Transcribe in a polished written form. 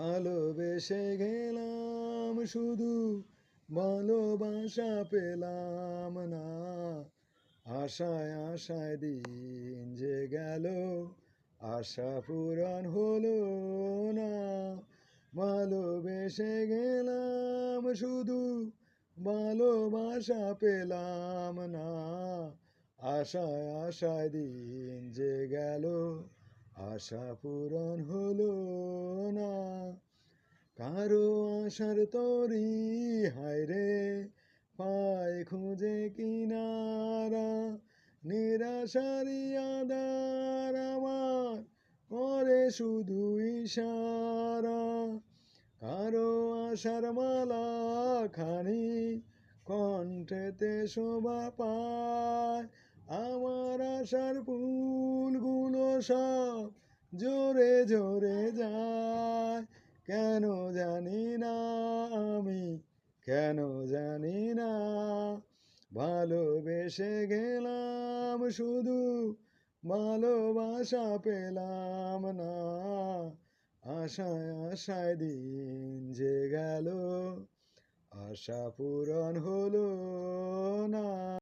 ভালোবেসে গেলাম শুধু ভালোবাসা পেলাম না। আশায় আশায় দিন যে গেল, আশা পূরণ হলো না। ভালোবেসে গেলাম শুধু ভালোবাসা পেলাম না। আশায় আশায় দিন যে গেল, আশা পূরণ হলো না। কারো আশার তরি হায়রে পায় খুঁজে কিনারা, নিরাশারি আদার আমার করে শুধু ইশারা। কারো আশার মালা খানি কণ্ঠেতে শোভা পায়, আমার আশার ফুলগুলো সব জোরে জোরে যায়। কেন জানি না আমি, কেন জানি না, ভালোবেসে গেলাম শুধু ভালোবাসা পেলাম না। আশায় আশায় দিন যে গেল, আশা পূরণ হলো না।